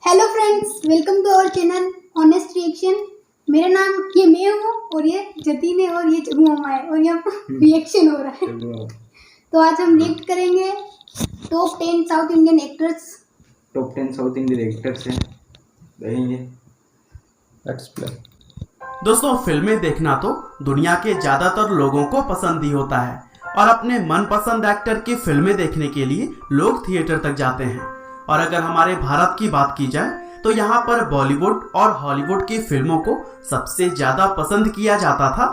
Hello friends, welcome to our channel honest reaction. मेरा नाम ये मैं हूँ और ये जतीन है और ये चगू मामा है और यहाँ पर रिएक्शन हो रहा है। तो आज हम रिएक्ट करेंगे top 10 south Indian actors. Top 10 south Indian actors हैं, देखेंगे। Let's play. दोस्तों, फिल्में देखना तो दुनिया के ज़्यादातर लोगों को पसंद ही होता है और अपने मनपसंद एक्टर की फिल्में देखने के लिए लोग थिएटर तक जाते हैं। और अगर हमारे भारत की बात की जाए तो यहाँ पर बॉलीवुड और हॉलीवुड की फिल्मों को सबसे ज़्यादा पसंद किया जाता था।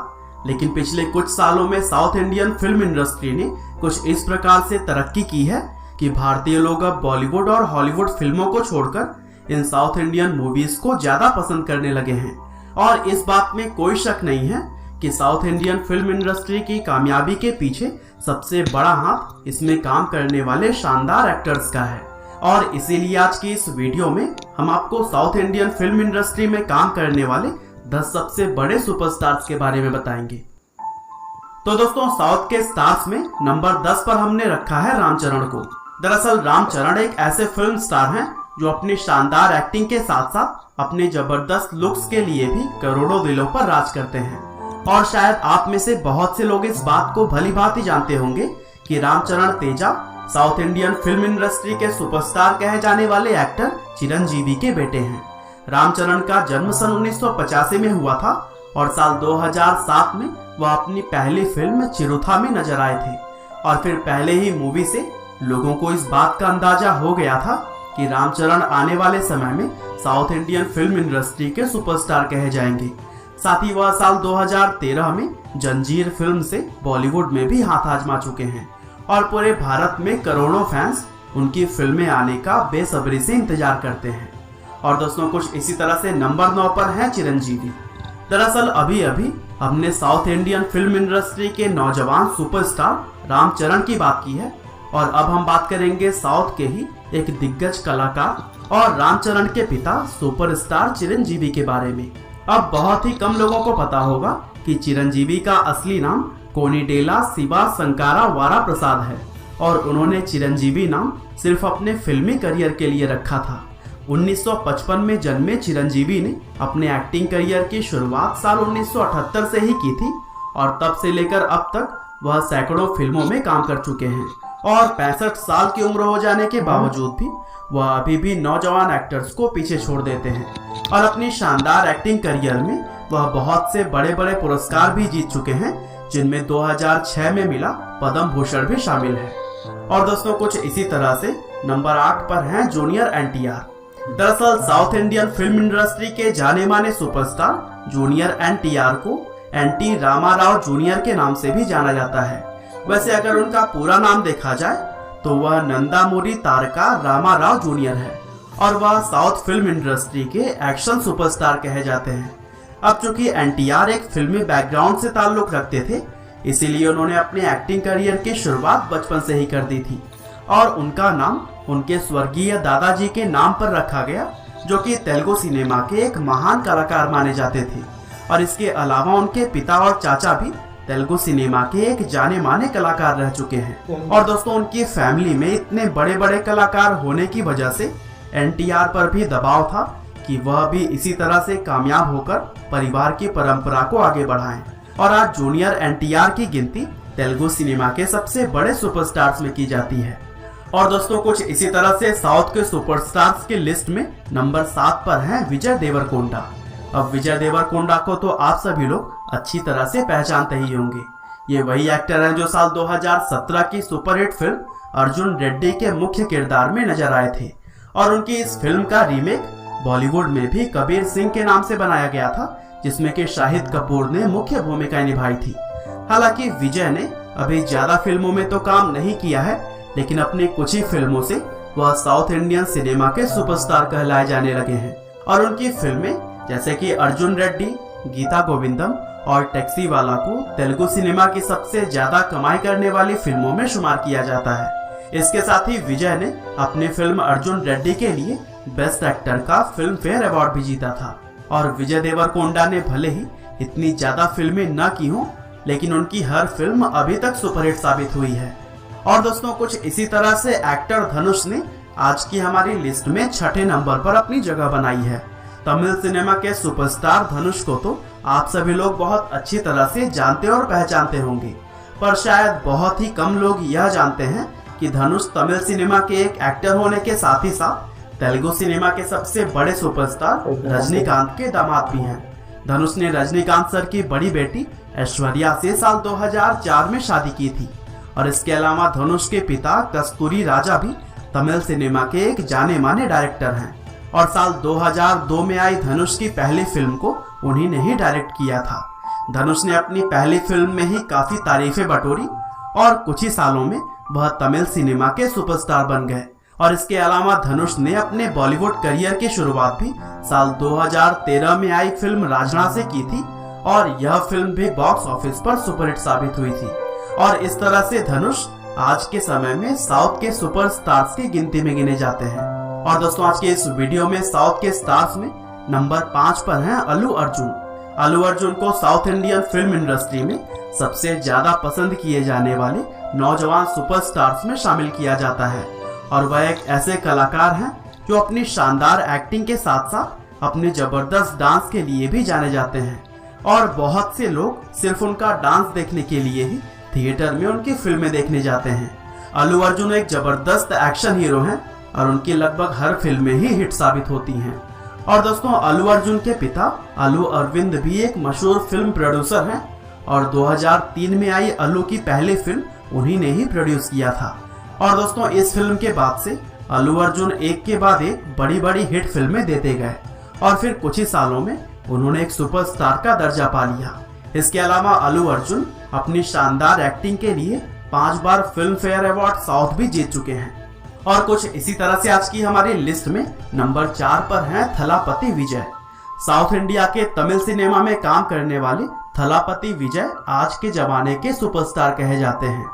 लेकिन पिछले कुछ सालों में साउथ इंडियन फिल्म इंडस्ट्री ने कुछ इस प्रकार से तरक्की की है कि भारतीय लोग अब बॉलीवुड और हॉलीवुड फिल्मों को छोड़कर इन साउथ इंडियन मूवीज़ को ज़्यादा पसंद करने लगे हैं। और इस बात में कोई शक नहीं है कि साउथ इंडियन फिल्म इंडस्ट्री की कामयाबी के पीछे सबसे बड़ा हाथ इसमें काम करने वाले शानदार एक्टर्स का है। और इसीलिए आज की इस वीडियो में हम आपको साउथ इंडियन फिल्म इंडस्ट्री में काम करने वाले 10 सबसे बड़े सुपरस्टार्स के बारे में बताएंगे। तो दोस्तों, साउथ के स्टार्स में नंबर 10 पर हमने रखा है रामचरण को। दरअसल रामचरण एक ऐसे फिल्म स्टार हैं जो अपनी शानदार एक्टिंग के साथ साथ अपने जबरदस्त लुक्स के लिए भी करोड़ों दिलों पर राज करते हैं। और शायद आप में से बहुत से लोग इस बात को भली भांति जानते होंगे कि Ram Charan Teja south Indian film industry के सुपरस्टार कहे जाने वाले एक्टर चिरंजीवी के बेटे हैं। रामचरण का जन्म सन 1985 में हुआ था और साल 2007 में वह अपनी पहली फिल्म चिरुथा में नजर आए थे। और फिर पहले ही मूवी से लोगों को इस बात का अंदाजा हो गया था कि रामचरण आने वाले समय में साउथ इंडियन फिल्म इंडस्ट्री के सुपरस्टार कहे जाएंगे। साथ ही वह साल 2013 में जंजीर फिल्म से बॉलीवुड में भी हाथ आजमा चुके हैं और पूरे भारत में करोड़ों फैंस उनकी फिल्में आने का बेसब्री से इंतजार करते हैं। और दोस्तों, कुछ इसी तरह से नंबर 9 पर है चिरंजीवी। दरअसल अभी अभी हमने साउथ इंडियन फिल्म इंडस्ट्री के नौजवान सुपरस्टार रामचरण की बात की है और अब हम बात करेंगे साउथ के ही एक दिग्गज कलाकार और रामचरण के पिता सुपरस्टार चिरंजीवी के बारे में। अब बहुत ही कम लोगों को पता होगा कि चिरंजीवी का असली नाम कोनिडेला शिवा संकारा वारा प्रसाद है और उन्होंने चिरंजीवी नाम सिर्फ अपने फिल्मी करियर के लिए रखा था। 1955 में जन्मे चिरंजीवी ने अपने एक्टिंग करियर की शुरुआत साल 1978 से ही की थी और तब से लेकर अब तक वह सैकड़ों फिल्मों में काम कर चुके हैं। और 65 साल की उम्र हो जाने के बावजूद भी वह अभी भी नौजवान एक्टर्स को पीछे छोड़ देते हैं और अपनी शानदार एक्टिंग करियर में वह बहुत से बड़े बड़े पुरस्कार भी जीत चुके हैं, जिनमें 2006 में मिला पद्म भूषण भी शामिल है। और दोस्तों, कुछ इसी तरह से नंबर 8 पर हैं जूनियर एनटीआर। दरअसल साउथ इंडियन फिल्म इंडस्ट्री के जाने माने सुपरस्टार जूनियर एनटीआर को एनटी रामाराव जूनियर के नाम से भी जाना जाता है। वैसे अगर उनका पूरा नाम देखा जाए तो वह नंदामुरी तारका रामाराव जूनियर है और वह साउथ फिल्म इंडस्ट्री के एक्शन सुपरस्टार कहे जाते हैं। अब चूंकि एनटीआर एक फिल्मी बैकग्राउंड से ताल्लुक रखते थे, इसीलिए उन्होंने अपने एक्टिंग करियर की शुरुआत बचपन से ही कर दी थी और उनका नाम उनके स्वर्गीय दादाजी के नाम पर रखा गया, जो कि तेलुगु सिनेमा के एक महान कलाकार माने जाते थे। और इसके अलावा उनके पिता और चाचा भी तेलुगु सिनेमा के एक जाने माने कलाकार रह चुके हैं। और दोस्तों, उनकी फैमिली में इतने बड़े बड़े कलाकार होने की वजह से एनटीआर पर भी दबाव था कि वह भी इसी तरह से कामयाब होकर परिवार की परंपरा को आगे बढ़ाएं। और आज जूनियर एनटीआर की गिनती तेलुगु सिनेमा के सबसे बड़े सुपरस्टार्स में की जाती है। और दोस्तों, कुछ इसी तरह से साउथ के सुपरस्टार्स की लिस्ट में नंबर 7 पर है विजय देवरकोंडा। अब विजय देवरकोंडा को तो आप सभी लोग अच्छी तरह से पहचानते ही होंगे। ये वही एक्टर हैं जो साल 2017 की सुपरहिट फिल्म अर्जुन रेड्डी के मुख्य किरदार में नजर आए थे और उनकी इस फिल्म का रीमेक बॉलीवुड में भी कबीर सिंह के नाम से बनाया गया था, जिसमें कि शाहिद कपूर ने मुख्य भूमिकाएं निभाई थी। हालांकि विजय ने अभी ज्यादा फिल्मों में तो काम नहीं किया है, लेकिन अपनी कुछ ही फिल्मों से वह साउथ इंडियन सिनेमा के सुपरस्टार कहलाए जाने लगे हैं। और उनकी फिल्में जैसे कि अर्जुन रेड्डी, गीता गोविंदम और टैक्सी वाला को तेलुगु सिनेमा की सबसे ज्यादा कमाई करने वाली फिल्मों में शुमार किया जाता है। इसके साथ ही विजय ने अपनी फिल्म अर्जुन रेड्डी के लिए बेस्ट एक्टर का फिल्म फेयर अवार्ड भी जीता था। और विजय देवरकोंडा ने भले ही इतनी ज्यादा फिल्में न की हों, लेकिन उनकी हर फिल्म अभी तक सुपरहिट साबित हुई है। और दोस्तों, कुछ इसी तरह से एक्टर धनुष ने आज की हमारी लिस्ट में छठे नंबर पर अपनी जगह बनाई है। तमिल सिनेमा के सुपरस्टार धनुष को तो आप सभी लोग बहुत अच्छी तरह से जानते और पहचानते होंगे, पर शायद बहुत ही कम लोग यह जानते हैं कि धनुष तमिल सिनेमा के एक एक्टर होने के साथ ही साथ तेलुगु सिनेमा के सबसे बड़े सुपरस्टार रजनीकांत के दामाद भी हैं। धनुष ने रजनीकांत सर की बड़ी बेटी ऐश्वर्या से साल 2004 में शादी की थी और इसके अलावा धनुष के पिता कस्तूरी राजा भी तमिल सिनेमा के एक जाने माने डायरेक्टर हैं और साल 2002 में आई धनुष की पहली फिल्म को उन्हीं ने ही डायरेक्ट किया था। धनुष ने अपनी पहली फिल्म में ही काफी तारीफें बटोरी और कुछ ही सालों में वह तमिल सिनेमा के सुपरस्टार बन गए और इसके अलावा धनुष ने अपने बॉलीवुड करियर की शुरुआत भी साल 2013 में आई फिल्म राजना से की थी और यह फिल्म भी बॉक्स ऑफिस पर सुपरहिट साबित हुई थी और इस तरह से धनुष आज के समय में साउथ के सुपरस्टार्स की गिनती में गिने जाते हैं। और दोस्तों आज के इस वीडियो में साउथ के स्टार्स में नंबर 5 पर हैं अल्लू अर्जुन। अल्लू अर्जुन को साउथ इंडियन फिल्म इंडस्ट्री में सबसे ज्यादा पसंद किए जाने वाले नौजवान सुपरस्टार्स में शामिल किया जाता है और वह एक ऐसे कलाकार हैं जो अपनी शानदार एक्टिंग के साथ साथ अपने जबरदस्त डांस के लिए भी जाने जाते हैं और बहुत से लोग सिर्फ उनका डांस देखने के लिए ही थिएटर में उनकी फिल्में देखने जाते हैं। अल्लू अर्जुन एक जबरदस्त एक्शन हीरो हैं और उनकी लगभग हर फिल्में ही हिट साबित होती हैं। और दोस्तों अल्लू अर्जुन के पिता अल्लू अरविंद भी एक मशहूर फिल्म प्रोड्यूसर हैं और 2003 में आई अल्लू की पहली फिल्म उन्हीं ने ही प्रोड्यूस किया था। और दोस्तों इस फिल्म के बाद से अल्लू अर्जुन एक के बाद एक बड़ी बड़ी हिट फिल्में देते गए और फिर कुछ ही सालों में उन्होंने एक सुपरस्टार का दर्जा पा लिया। इसके अलावा अल्लू अर्जुन अपनी शानदार एक्टिंग के लिए 5 बार फिल्म फेयर अवार्ड साउथ भी जीत चुके हैं। और कुछ इसी तरह से आज की हमारी लिस्ट में नंबर 4 पर हैं थलापति विजय। साउथ इंडिया के तमिल सिनेमा में काम करने वाले थलापति विजय आज के जमाने के सुपरस्टार कहे जाते हैं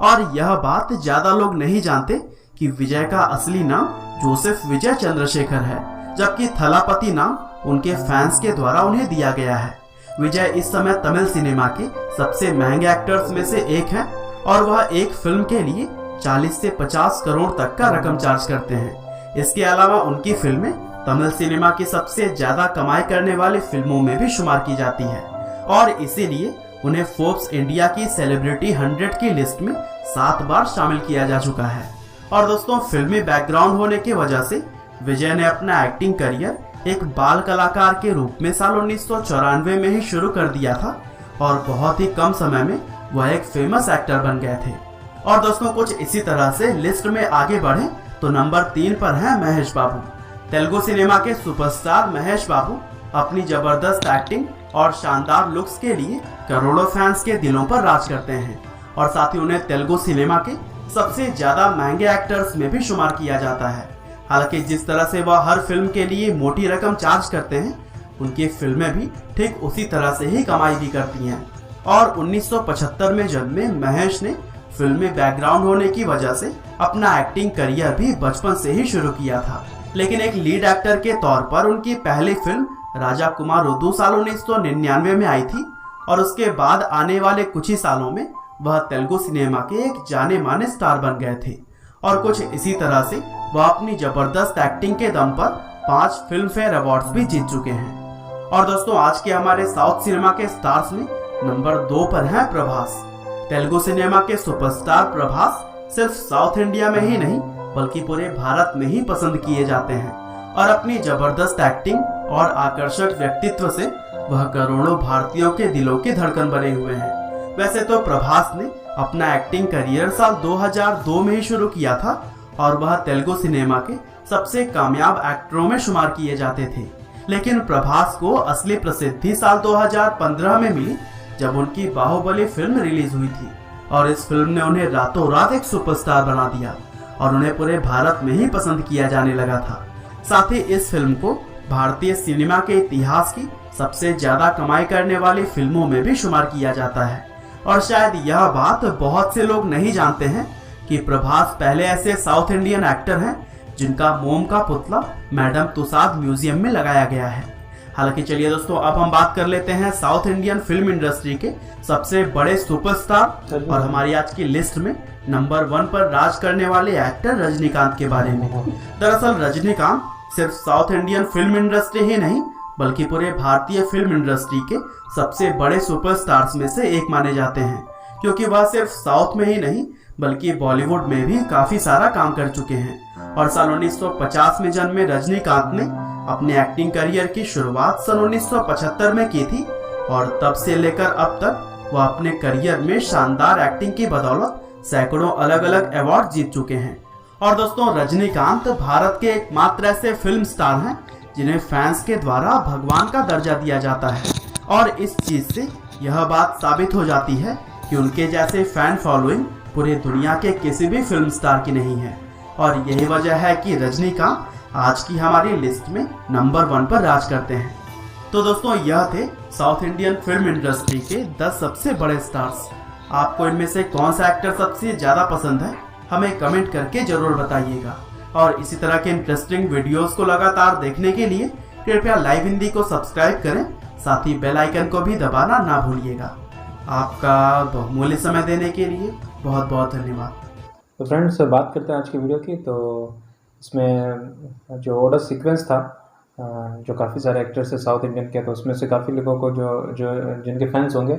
और यह बात ज्यादा लोग नहीं जानते कि विजय का असली नाम जोसेफ विजय चंद्रशेखर है, जबकि थलापति नाम उनके फैंस के द्वारा उन्हें दिया गया है। विजय इस समय तमिल सिनेमा के सबसे महंगे एक्टर्स में से एक हैं और वह एक फिल्म के लिए 40 से 50 करोड़ तक का रकम चार्ज करते हैं। इसके अलावा उनकी फिल्में तमिल सिनेमा की सबसे ज्यादा कमाई करने वाली फिल्मों में भी शुमार की जाती है और इसीलिए उन्हें फोर्ब्स इंडिया की सेलिब्रिटी 100 की लिस्ट में 7 बार शामिल किया जा चुका है। और दोस्तों फिल्मी बैकग्राउंड होने की वजह से विजय ने अपना एक्टिंग करियर एक बाल कलाकार के रूप में साल 1994 में ही शुरू कर दिया था और बहुत ही कम समय में वह एक फेमस एक्टर बन गए थे। और दोस्तों कुछ इसी तरह से लिस्ट में आगे बढ़े तो नंबर 3 पर हैं महेश बाबू। तेलुगु सिनेमा के सुपरस्टार महेश बाबू अपनी जबरदस्त एक्टिंग और शानदार लुक्स के लिए करोड़ों फैंस के दिलों पर राज करते हैं और साथ ही उन्हें तेलुगु सिनेमा के सबसे ज्यादा महंगे एक्टर्स में भी शुमार किया जाता है। हालांकि जिस तरह से वह हर फिल्म के लिए मोटी रकम चार्ज करते हैं, उनकी फिल्में भी ठीक उसी तरह से ही कमाई भी करती हैं। और 1975 में जन्मे महेश ने फिल्मी बैकग्राउंड होने की वजह से अपना एक्टिंग करियर भी बचपन से ही शुरू किया था, लेकिन एक लीड एक्टर के तौर पर उनकी पहली फिल्म राजा कुमार उदू साल 1999 में आई थी और उसके बाद आने वाले कुछ ही सालों में वह तेलुगु सिनेमा के एक जाने माने स्टार बन गए थे और कुछ इसी तरह से वह अपनी जबरदस्त एक्टिंग के दम पर 5 फिल्म फेयर अवार्ड्स भी जीत चुके हैं। और दोस्तों आज के हमारे साउथ सिनेमा के स्टार्स में नंबर 2 पर हैं प्रभास। तेलुगु सिनेमा के सुपरस्टार प्रभास सिर्फ साउथ इंडिया में ही नहीं बल्कि पूरे भारत में ही पसंद किए जाते हैं और अपनी जबरदस्त एक्टिंग और आकर्षक व्यक्तित्व से वह करोड़ों भारतीयों के दिलों की धड़कन बने हुए हैं। वैसे तो प्रभास ने अपना एक्टिंग करियर साल 2002 में ही शुरू किया था और वह तेलुगु सिनेमा के सबसे कामयाब एक्टरों में शुमार किए जाते थे, लेकिन प्रभास को असली प्रसिद्धि साल 2015 में मिली जब उनकी बाहुबली फिल्म रिलीज हुई थी और इस फिल्म ने उन्हें रातों रात एक सुपरस्टार बना दिया और उन्हें पूरे भारत में ही पसंद किया जाने लगा था। साथ ही इस फिल्म को भारतीय सिनेमा के इतिहास की सबसे ज्यादा कमाई करने वाली फिल्मों में भी शुमार किया जाता है। और शायद यह बात बहुत से लोग नहीं जानते हैं कि प्रभास पहले ऐसे साउथ इंडियन एक्टर हैं जिनका मोम का पुतला मैडम तुसाद म्यूजियम में लगाया गया है। हालांकि चलिए दोस्तों अब हम बात कर लेते हैं साउथ इंडियन फिल्म इंडस्ट्री के सबसे बड़े सुपरस्टार और हमारी आज की लिस्ट में नंबर 1 पर राज करने वाले एक्टर रजनीकांत के बारे में। दरअसल रजनीकांत सिर्फ साउथ इंडियन फिल्म इंडस्ट्री ही नहीं बल्कि पूरे भारतीय फिल्म इंडस्ट्री के सबसे बड़े सुपरस्टार्स में से एक माने जाते हैं, क्योंकि वह सिर्फ साउथ में ही नहीं बल्कि बॉलीवुड में भी काफी सारा काम कर चुके हैं। और साल 1950 में जन्मे रजनीकांत ने अपने एक्टिंग करियर की शुरुआत सन 1975 में की थी और तब से लेकर अब तक वह अपने करियर में शानदार एक्टिंग की बदौलत सैकड़ों अलग अलग अवार्ड जीत चुके हैं। और दोस्तों, रजनीकांत भारत के एकमात्र ऐसे फिल्म स्टार हैं जिन्हें फैंस के द्वारा भगवान का दर्जा दिया जाता है। और इस चीज से यह बात साबित हो जाती है कि उनके जैसे फैन फॉलोइंग पूरी दुनिया के किसी भी फिल्म स्टार की नहीं है। और यही वजह है कि रजनीकांत आज की हमारी लिस्ट में नंबर 1 पर राज करते हैं। तो दोस्तों, यह थे साउथ इंडियन फिल्म इंडस्ट्री के 10 सबसे बड़े स्टार्स। आपको इनमें से कौन सा एक्टर सबसे ज़्यादा पसंद है, हमें कमेंट करके ज़रूर बताइएगा। और इसी तरह के इंटरेस्टिंग वीडियोस को लगातार देखने के लिए कृपया लाइव हिंदी को सब्सक्राइब करें, साथ ही बेल आइकन को भी दबाना ना भूलिएगा। आपका बहुमूल्य समय देने के लिए बहुत बहुत धन्यवाद। तो फ्रेंड्स, बात करते हैं आज की वीडियो की। तो इसमें जो ऑर्डर सीक्वेंस था, जो काफ़ी सारे एक्टर्स है साउथ इंडियन के, तो उसमें से काफ़ी लोगों को जो जिनके फैंस होंगे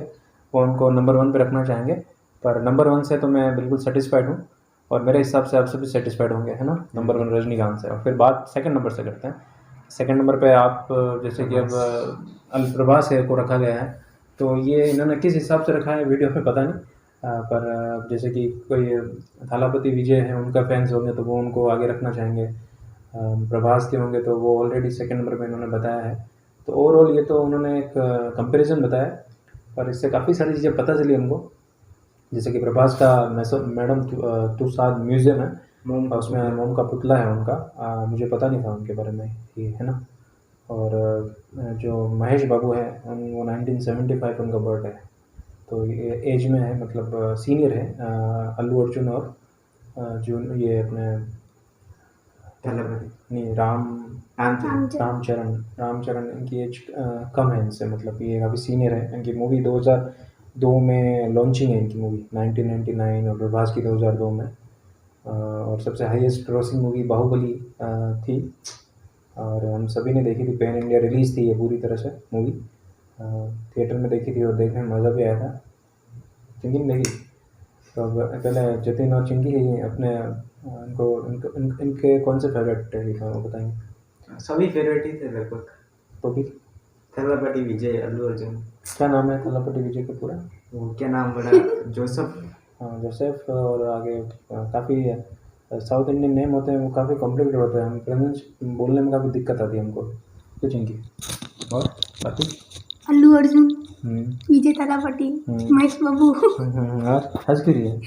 वो उनको नंबर 1 पे रखना चाहेंगे। पर नंबर 1 से तो मैं बिल्कुल सेटिस्फाइड हूँ और मेरे हिसाब से आप सभी सेटिस्फाइड होंगे, है ना। नंबर 1 रजनीकांत से। और फिर बात सेकंड नंबर से करते हैं। सेकंड नंबर पे आप जैसे कि अब प्रभास को रखा गया है, तो ये इन्होंने किस हिसाब से रखा है वीडियो में पता नहीं, पर जैसे कि कोई थालापति विजय है, उनका फैंस होंगे तो वो उनको आगे रखना चाहेंगे। प्रभास के होंगे तो वो ऑलरेडी सेकंड नंबर पे इन्होंने बताया है। तो ओवरऑल ये तो उन्होंने एक कंपैरिजन बताया, पर इससे काफ़ी सारी चीज़ें पता चली हमको। जैसे कि प्रभास का मैडम तुसाद म्यूज़ियम है, उसमें मोम का पुतला है उनका, मुझे पता नहीं था उनके बारे में ये, है ना। और जो महेश बाबू है वो 1975 उनका बर्थडे है, तो ये एज में है, मतलब सीनियर है अल्लू अर्जुन और जो ये अपने नहीं रामचरण इनकी एज कम है इनसे, मतलब ये काफ़ी सीनियर है। इनकी मूवी 2002 में लॉन्चिंग है इनकी मूवी 1999, और प्रभास की 2002 में। और सबसे हाईएस्ट ग्रॉसिंग मूवी बाहुबली थी, और हम सभी ने देखी थी। पैन इंडिया रिलीज़ थी ये पूरी तरह से मूवी, थिएटर में देखी थी और देखने में मज़ा भी आया था। चिंकी ने देखी तो पहले जतिन और चिंकी ही अपने इनके कौन से फेवरेट है वो बताएंगे। सभी फेवरेट ही थे लगभग। तो भी थलापति विजय, अल्लू अर्जुन। क्या नाम है थलापति विजय का पूरा? वो क्या नाम बड़ा जोसेफ। हाँ जोसेफ। और आगे काफ़ी साउथ इंडियन नेम होते हैं, वो काफ़ी कॉम्प्लिकेटेड होते हैं, हम प्रोनाउंस बोलने में काफ़ी दिक्कत आती है हमको। तो चिंकी और बाकी अल्लू अर्जुन, विजय थालापति, महेश बाबू। और हंस क्यों रही है?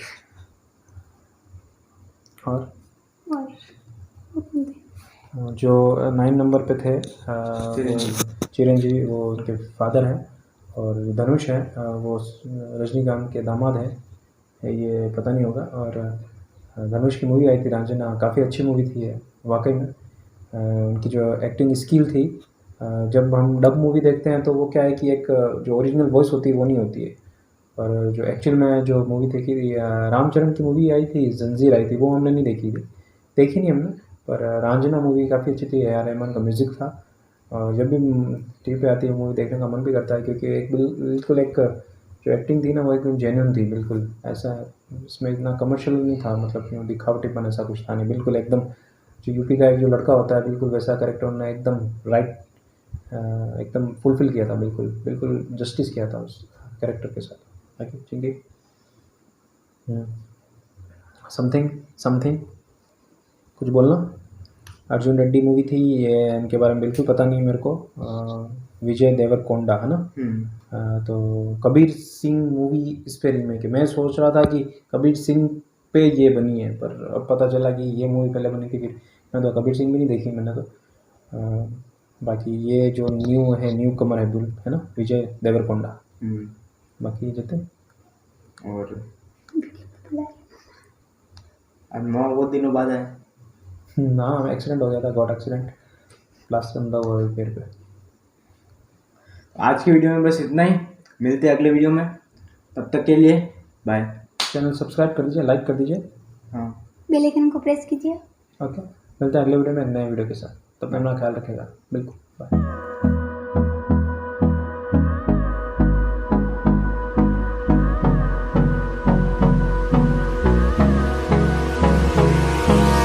और जो 9 नंबर पे थे चिरंजीवी, वो उनके फादर हैं। और धनुष है वो रजनीकांत के दामाद हैं, ये पता नहीं होगा। और धनुष की मूवी आई थी रांझना, काफ़ी अच्छी मूवी थी ये वाकई में। उनकी जो एक्टिंग स्किल थी, जब हम डब मूवी देखते हैं तो वो क्या है कि एक जो ओरिजिनल वॉइस होती है वो नहीं होती है, और जो एक्चुअल में जो मूवी देखी थी, रामचरण की मूवी आई थी, जंजीर आई थी, वो हमने नहीं देखी नहीं हमने। पर रांझना मूवी काफ़ी अच्छी थी, ए आर रहमान का म्यूज़िक था। और जब भी टीवी पे आती है मूवी देखने का मन भी करता है, क्योंकि एक बिल्कुल एक जो एक्टिंग थी ना वो एकदम जेन्युइन थी बिल्कुल। ऐसा इसमें इतना कमर्शियल नहीं था, मतलब क्यों दिखावटीपन ऐसा कुछ था नहीं, बिल्कुल एकदम जो यूपी का एक जो लड़का होता है बिल्कुल वैसा कैरेक्टर उन्होंने एकदम राइट एकदम फुलफिल किया था, बिल्कुल जस्टिस किया था उस कैरेक्टर के साथ। ओके चिंकी, समथिंग कुछ बोलना? अर्जुन रेड्डी मूवी थी ये, इनके बारे में बिल्कुल पता नहीं मेरे को। विजय देवरकोंडा है ना। तो कबीर सिंह मूवी इस पे रीमेक है। मैं सोच रहा था कि कबीर सिंह पे ये बनी है, पर अब पता चला कि ये मूवी पहले बनी थी। फिर मैं तो कबीर सिंह भी नहीं देखी मैंने तो। बाकी ये जो न्यू कमर है ना, विजय देवरकोंडा। बाकी जितने और बहुत दिनों बाद आए ना, एक्सीडेंट हो गया था, गॉड एक्सीडेंट, प्लास्टर बंधा हुआ है पैर पे। आज की वीडियो में बस इतना ही, मिलते हैं अगले वीडियो में, तब तक के लिए बाय। चैनल सब्सक्राइब कर दीजिए, लाइक कर दीजिए। हाँ बेल आइकन को प्रेस कीजिए। ओके, मिलते हैं अगले वीडियो में नए वीडियो के साथ। तब तक अपना ख्याल रखिएगा। बिल्कुल, बाय।